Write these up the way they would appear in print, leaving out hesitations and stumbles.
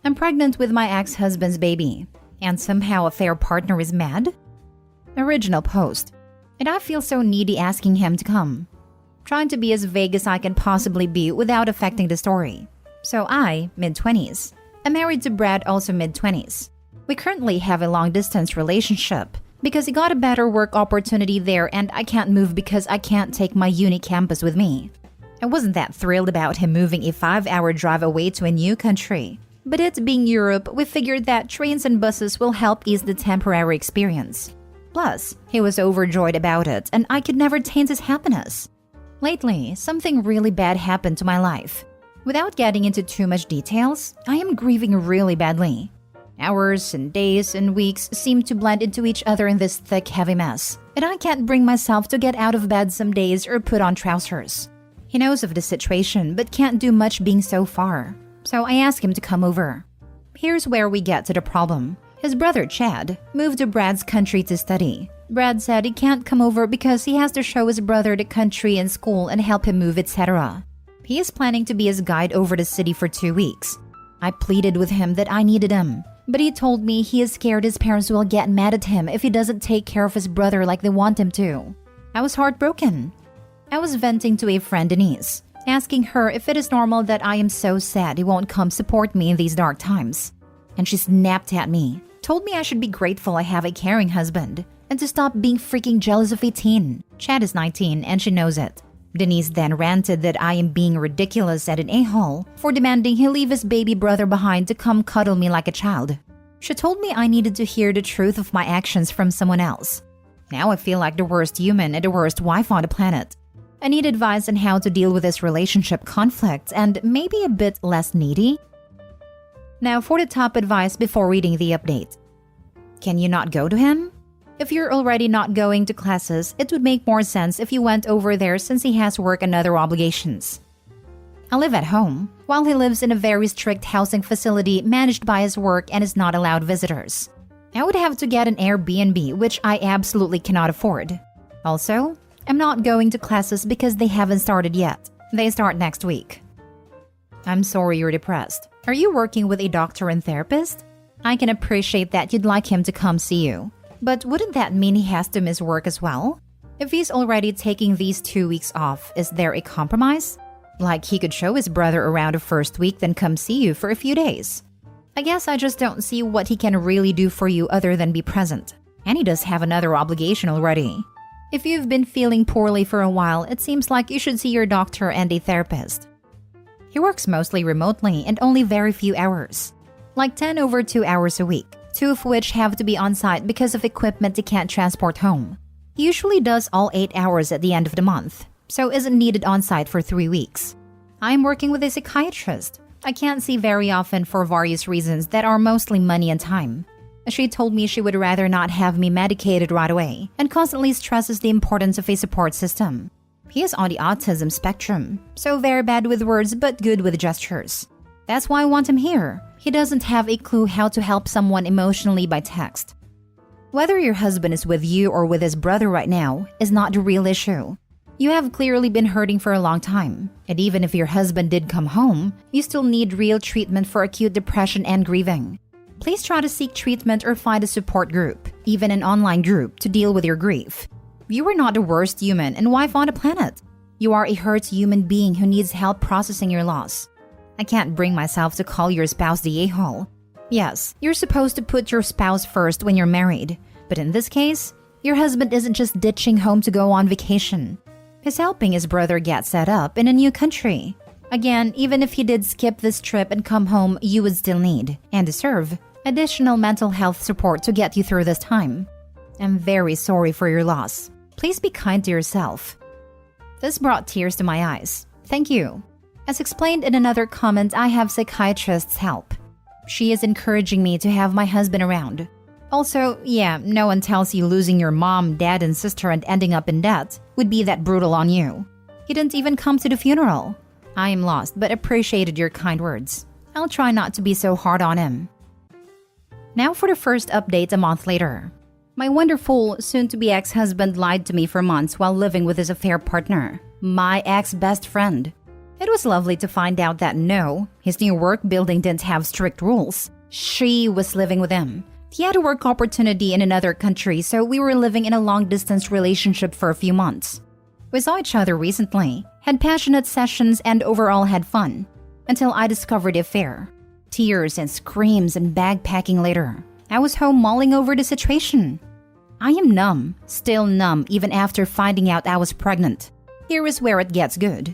I'm pregnant with my ex-husband's baby, and somehow affair partner is mad? Original post. And I feel so needy asking him to come. Trying to be as vague as I can possibly be without affecting the story. So I, mid-20s. I'm married to Brad, also mid-20s. We currently have a long-distance relationship because he got a better work opportunity there and I can't move because I can't take my uni campus with me. I wasn't that thrilled about him moving a 5-hour drive away to a new country. But it being Europe, we figured that trains and buses will help ease the temporary experience. Plus, he was overjoyed about it and I could never taint his happiness. Lately, something really bad happened to my life. Without getting into too much details, I am grieving really badly. Hours and days and weeks seem to blend into each other in this thick, heavy mess, and I can't bring myself to get out of bed some days or put on trousers. He knows of the situation but can't do much being so far. So I asked him to come over. Here's where we get to the problem. His brother, Chad, moved to Brad's country to study. Brad said he can't come over because he has to show his brother the country and school and help him move, etc. He is planning to be his guide over the city for 2 weeks. I pleaded with him that I needed him, but he told me he is scared his parents will get mad at him if he doesn't take care of his brother like they want him to. I was heartbroken. I was venting to a friend, Denise, asking her if it is normal that I am so sad he won't come support me in these dark times. And she snapped at me, told me I should be grateful I have a caring husband, and to stop being freaking jealous of a teen. Chad is 19 and she knows it. Denise then ranted that I am being ridiculous at an a-hole for demanding he leave his baby brother behind to come cuddle me like a child. She told me I needed to hear the truth of my actions from someone else. Now I feel like the worst human and the worst wife on the planet. I need advice on how to deal with this relationship conflict and maybe a bit less needy. Now for the top advice before reading the update. Can you not go to him? If you're already not going to classes, it would make more sense if you went over there since he has work and other obligations. I live at home, while he lives in a very strict housing facility managed by his work and is not allowed visitors. I would have to get an Airbnb, which I absolutely cannot afford. Also, I'm not going to classes because they haven't started yet. They start next week. I'm sorry you're depressed. Are you working with a doctor and therapist? I can appreciate that you'd like him to come see you. But wouldn't that mean he has to miss work as well? If he's already taking these 2 weeks off, is there a compromise? Like he could show his brother around the first week then come see you for a few days. I guess I just don't see what he can really do for you other than be present. And he does have another obligation already. If you've been feeling poorly for a while, it seems like you should see your doctor and a therapist. He works mostly remotely and only very few hours. Like 10 over 2 hours a week, 2 of which have to be on site because of equipment he can't transport home. He usually does all 8 hours at the end of the month, so isn't needed on site for 3 weeks. I'm working with a psychiatrist. I can't see very often for various reasons that are mostly money and time. She told me she would rather not have me medicated right away and constantly stresses the importance of a support system. He is on the autism spectrum, so very bad with words but good with gestures. That's why I want him here. He doesn't have a clue how to help someone emotionally by text. Whether your husband is with you or with his brother right now is not the real issue. You have clearly been hurting for a long time, and even if your husband did come home, you still need real treatment for acute depression and grieving. Please try to seek treatment or find a support group, even an online group, to deal with your grief. You are not the worst human and wife on the planet. You are a hurt human being who needs help processing your loss. I can't bring myself to call your spouse the a-hole. Yes, you're supposed to put your spouse first when you're married, but in this case, your husband isn't just ditching home to go on vacation. He's helping his brother get set up in a new country. Again, even if he did skip this trip and come home, you would still need, and deserve, additional mental health support to get you through this time. I'm very sorry for your loss. Please be kind to yourself. This brought tears to my eyes. Thank you. As explained in another comment, I have psychiatrist's help. She is encouraging me to have my husband around. Also, yeah, no one tells you losing your mom, dad, and sister and ending up in debt would be that brutal on you. He didn't even come to the funeral. I am lost, but appreciated your kind words. I'll try not to be so hard on him. Now for the first update a month later. My wonderful, soon-to-be ex-husband lied to me for months while living with his affair partner. My ex-best friend. It was lovely to find out that no, his new work building didn't have strict rules. She was living with him. He had a work opportunity in another country, so we were living in a long-distance relationship for a few months. We saw each other recently, had passionate sessions, and overall had fun. Until I discovered the affair. Tears and screams and bag packing later. I was home mulling over the situation. I am numb, still numb even after finding out I was pregnant. Here is where it gets good.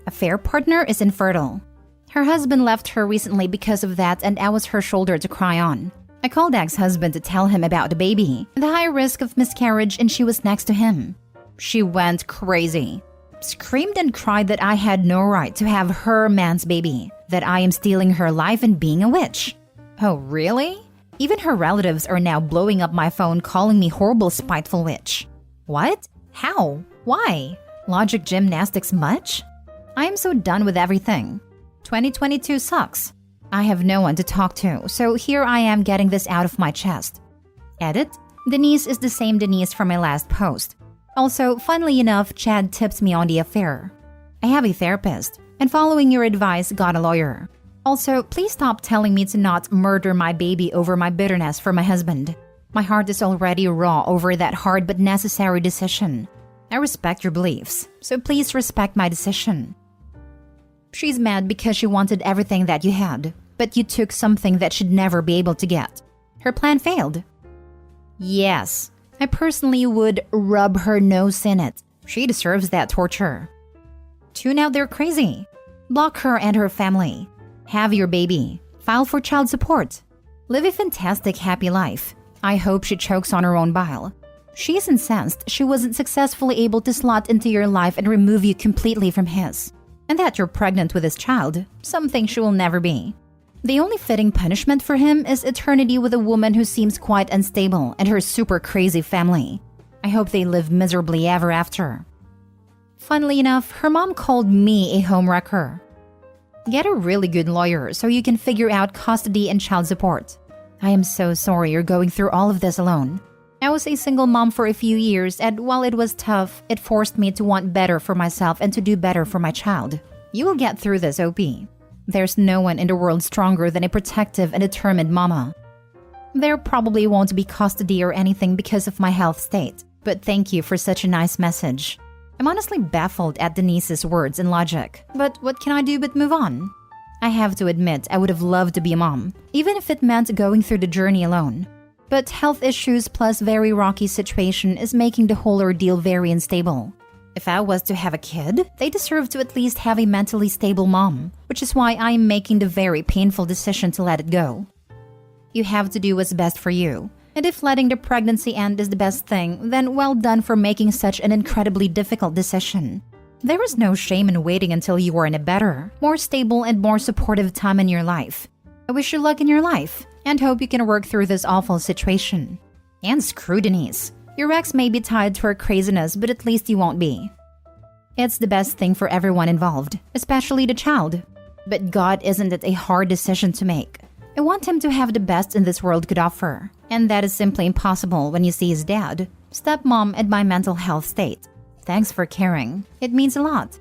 Affair partner is infertile. Her husband left her recently because of that, and I was her shoulder to cry on. I called ex-husband to tell him about the baby, the high risk of miscarriage, and she was next to him. She went crazy. Screamed and cried that I had no right to have her man's baby, that I am stealing her life and being a witch. Oh, really? Even her relatives are now blowing up my phone calling me horrible spiteful witch. What? How? Why? Logic gymnastics much? I am so done with everything. 2022 sucks. I have no one to talk to, so here I am getting this out of my chest. Edit: Denise is the same Denise from my last post. Also, funnily enough, Chad tipped me on the affair. I have a therapist, and following your advice, got a lawyer. Also, please stop telling me to not murder my baby over my bitterness for my husband. My heart is already raw over that hard but necessary decision. I respect your beliefs, so please respect my decision. She's mad because she wanted everything that you had, but you took something that she'd never be able to get. Her plan failed. Yes, I personally would rub her nose in it. She deserves that torture. Tune out their crazy. Block her and her family. Have your baby. File for child support. Live a fantastic, happy life. I hope she chokes on her own bile. She is incensed she wasn't successfully able to slot into your life and remove you completely from his. And that you're pregnant with his child, something she will never be. The only fitting punishment for him is eternity with a woman who seems quite unstable and her super crazy family. I hope they live miserably ever after. Funnily enough, her mom called me a homewrecker. Get a really good lawyer so you can figure out custody and child support. I am so sorry you're going through all of this alone. I was a single mom for a few years, and while it was tough, it forced me to want better for myself and to do better for my child. You will get through this, OP. There's no one in the world stronger than a protective and determined mama. There probably won't be custody or anything because of my health state, but thank you for such a nice message. I'm honestly baffled at Denise's words and logic, but what can I do but move on? I have to admit I would have loved to be a mom, even if it meant going through the journey alone. But health issues plus very rocky situation is making the whole ordeal very unstable. If I was to have a kid, they deserve to at least have a mentally stable mom, which is why I am making the very painful decision to let it go. You have to do what's best for you, and if letting the pregnancy end is the best thing, then well done for making such an incredibly difficult decision. There is no shame in waiting until you are in a better, more stable and more supportive time in your life. I wish you luck in your life, and hope you can work through this awful situation. And screw Denise. Your ex may be tied to her craziness, but at least you won't be. It's the best thing for everyone involved, especially the child. But God, isn't it a hard decision to make? I want him to have the best in this world could offer, and that is simply impossible when you see his dad, stepmom, and my mental health state. Thanks for caring. It means a lot.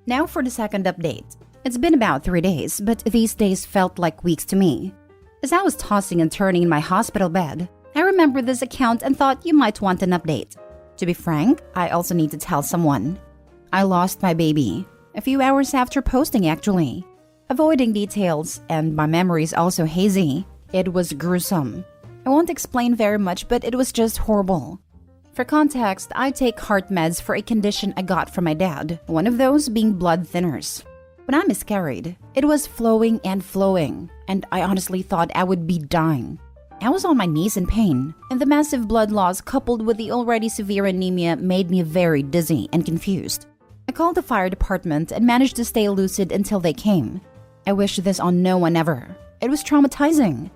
Now for the second update. It's been about 3 days, but these days felt like weeks to me. As I was tossing and turning in my hospital bed, I remembered this account and thought you might want an update. To be frank, I also need to tell someone. I lost my baby, a few hours after posting actually. Avoiding details, and my memory is also hazy. It was gruesome. I won't explain very much, but it was just horrible. For context, I take heart meds for a condition I got from my dad, one of those being blood thinners. When I miscarried, it was flowing, and I honestly thought I would be dying. I was on my knees in pain, and the massive blood loss coupled with the already severe anemia made me very dizzy and confused. I called the fire department and managed to stay lucid until they came. I wish this on no one ever. It was traumatizing.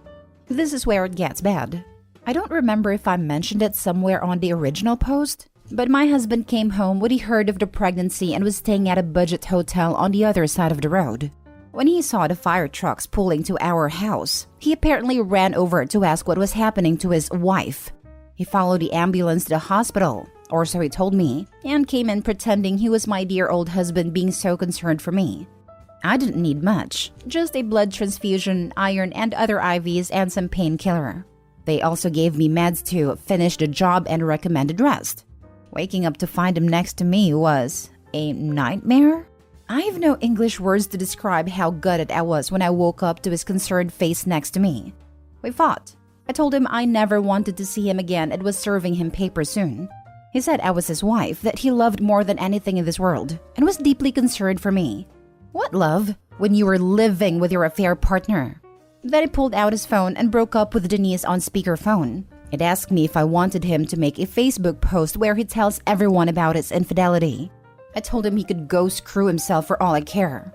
This is where it gets bad. I don't remember if I mentioned it somewhere on the original post, but my husband came home when he heard of the pregnancy and was staying at a budget hotel on the other side of the road. When he saw the fire trucks pulling to our house, he apparently ran over to ask what was happening to his wife. He followed the ambulance to the hospital, or so he told me, and came in pretending he was my dear old husband being so concerned for me. I didn't need much, just a blood transfusion, iron and other IVs, and some painkiller. They also gave me meds to finish the job and recommended rest. Waking up to find him next to me was a nightmare. I have no English words to describe how gutted I was when I woke up to his concerned face next to me. We fought. I told him I never wanted to see him again and was serving him papers soon. He said I was his wife, that he loved more than anything in this world, and was deeply concerned for me. What love, when you were living with your affair partner? Then he pulled out his phone and broke up with Denise on speakerphone. It asked me if I wanted him to make a Facebook post where he tells everyone about his infidelity. I told him he could go screw himself for all I care.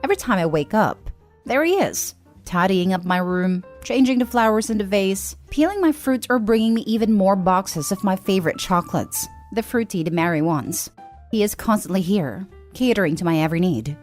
Every time I wake up, there he is, tidying up my room, changing the flowers in the vase, peeling my fruit, or bringing me even more boxes of my favorite chocolates, the fruity, the merry ones. He is constantly here, catering to my every need.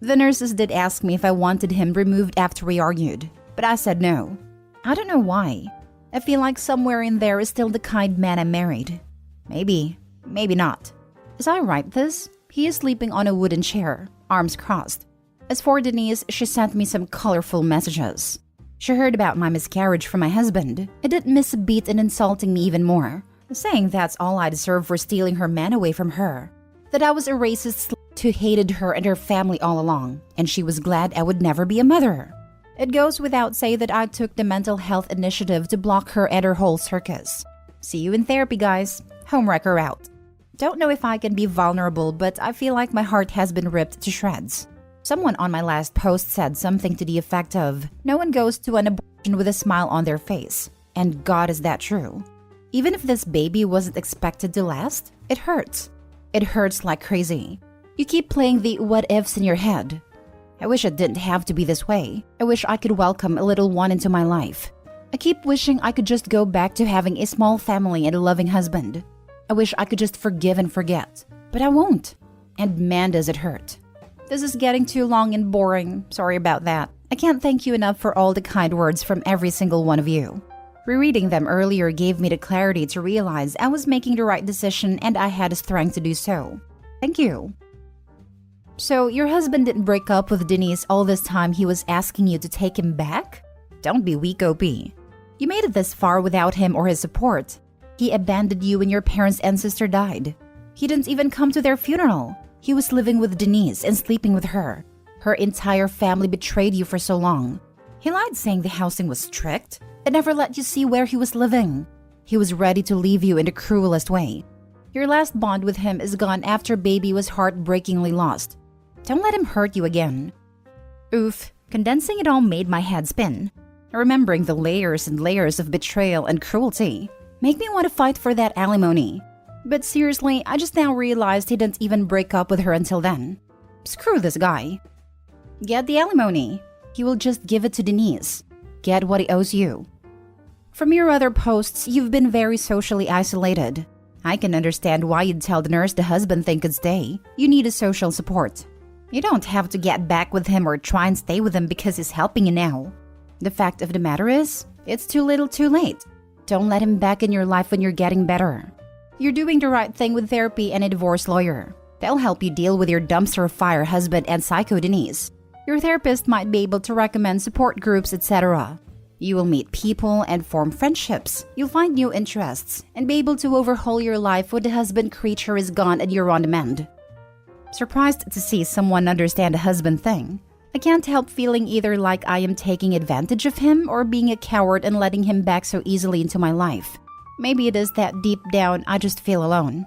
The nurses did ask me if I wanted him removed after we argued, but I said no. I don't know why. I feel like somewhere in there is still the kind man I married. Maybe not. As I write this, he is sleeping on a wooden chair, arms crossed. As for Denise, she sent me some colorful messages. She heard about my miscarriage from my husband and didn't miss a beat in insulting me even more, saying that's all I deserved for stealing her man away from her, that I was a racist slut who hated her and her family all along, and she was glad I would never be a mother. It goes without saying that I took the mental health initiative to block her and her whole circus. See you in therapy, guys. Homewrecker out. Don't know if I can be vulnerable, but I feel like my heart has been ripped to shreds. Someone on my last post said something to the effect of, no one goes to an abortion with a smile on their face. And God, is that true? Even if this baby wasn't expected to last, it hurts. It hurts like crazy. You keep playing the what ifs in your head. I wish it didn't have to be this way. I wish I could welcome a little one into my life. I keep wishing I could just go back to having a small family and a loving husband. I wish I could just forgive and forget, but I won't. And man, does it hurt. This is getting too long and boring. Sorry about that. I can't thank you enough for all the kind words from every single one of you. Rereading them earlier gave me the clarity to realize I was making the right decision and I had the strength to do so. Thank you. So, your husband didn't break up with Denise all this time he was asking you to take him back? Don't be weak, OP. You made it this far without him or his support. He abandoned you when your parents and sister died. He didn't even come to their funeral. He was living with Denise and sleeping with her. Her entire family betrayed you for so long. He lied saying the housing was strict and never let you see where he was living. He was ready to leave you in the cruelest way. Your last bond with him is gone after baby was heartbreakingly lost. Don't let him hurt you again. Oof, condensing it all made my head spin. Remembering the layers and layers of betrayal and cruelty make me want to fight for that alimony. But seriously, I just now realized he didn't even break up with her until then. Screw this guy. Get the alimony. He will just give it to Denise. Get what he owes you. From your other posts, you've been very socially isolated. I can understand why you'd tell the nurse the husband thing could stay. You need a social support. You don't have to get back with him or try and stay with him because he's helping you now. The fact of the matter is, it's too little too late. Don't let him back in your life when you're getting better. You're doing the right thing with therapy and a divorce lawyer. They'll help you deal with your dumpster fire husband and psycho Denise. Your therapist might be able to recommend support groups, etc. You will meet people and form friendships. You'll find new interests and be able to overhaul your life when the husband creature is gone and you're on the mend. Surprised to see someone understand a husband thing. I can't help feeling either like I am taking advantage of him or being a coward and letting him back so easily into my life. Maybe it is that deep down I just feel alone.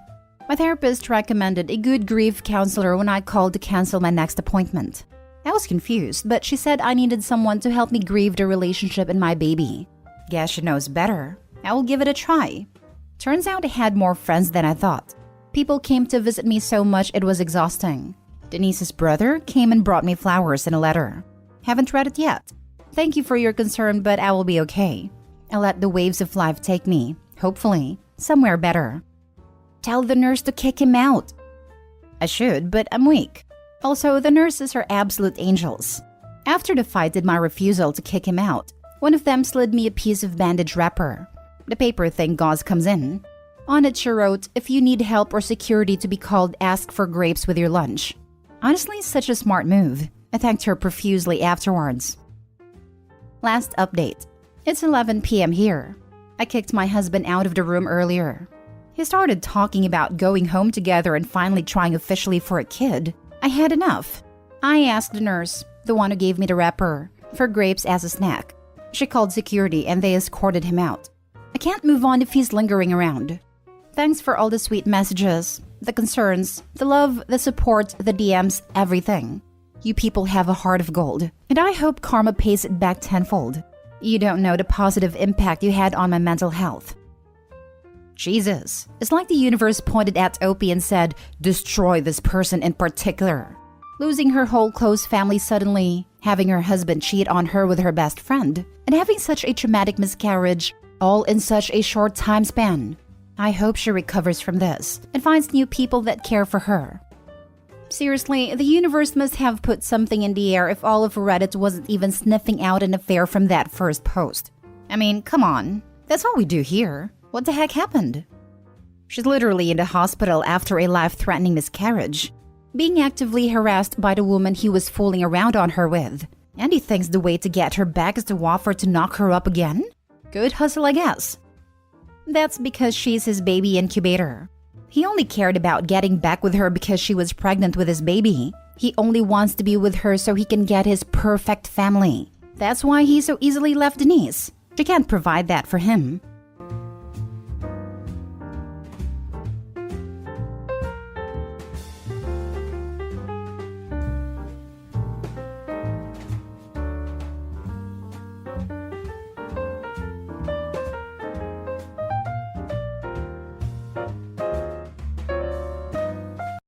My therapist recommended a good grief counselor when I called to cancel my next appointment. I was confused, but she said I needed someone to help me grieve the relationship and my baby. Guess she knows better. I will give it a try. Turns out I had more friends than I thought. People came to visit me so much it was exhausting. Denise's brother came and brought me flowers and a letter. Haven't read it yet. Thank you for your concern, but I will be okay. I'll let the waves of life take me, hopefully, somewhere better. Tell the nurse to kick him out. I should, but I'm weak. Also, the nurses are absolute angels. After the fight did my refusal to kick him out, one of them slid me a piece of bandage wrapper. The paper thing gauze comes in. On it she wrote, if you need help or security to be called, ask for grapes with your lunch. Honestly, such a smart move. I thanked her profusely afterwards. Last update. It's 11 p.m. here. I kicked my husband out of the room earlier. He started talking about going home together and finally trying officially for a kid. I had enough. I asked the nurse, the one who gave me the wrapper, for grapes as a snack. She called security and they escorted him out. I can't move on if he's lingering around. Thanks for all the sweet messages, the concerns, the love, the support, the DMs, everything. You people have a heart of gold, and I hope karma pays it back tenfold. You don't know the positive impact you had on my mental health. Jesus, it's like the universe pointed at Opie and said, destroy this person in particular. Losing her whole close family suddenly, having her husband cheat on her with her best friend, and having such a traumatic miscarriage, all in such a short time span. I hope she recovers from this and finds new people that care for her. Seriously, the universe must have put something in the air if all of Reddit wasn't even sniffing out an affair from that first post. I mean, come on. That's all we do here. What the heck happened? She's literally in the hospital after a life-threatening miscarriage, being actively harassed by the woman he was fooling around on her with. And he thinks the way to get her back is to offer to knock her up again? Good hustle, I guess. That's because she's his baby incubator. He only cared about getting back with her because she was pregnant with his baby. He only wants to be with her so he can get his perfect family. That's why he so easily left Denise. She can't provide that for him.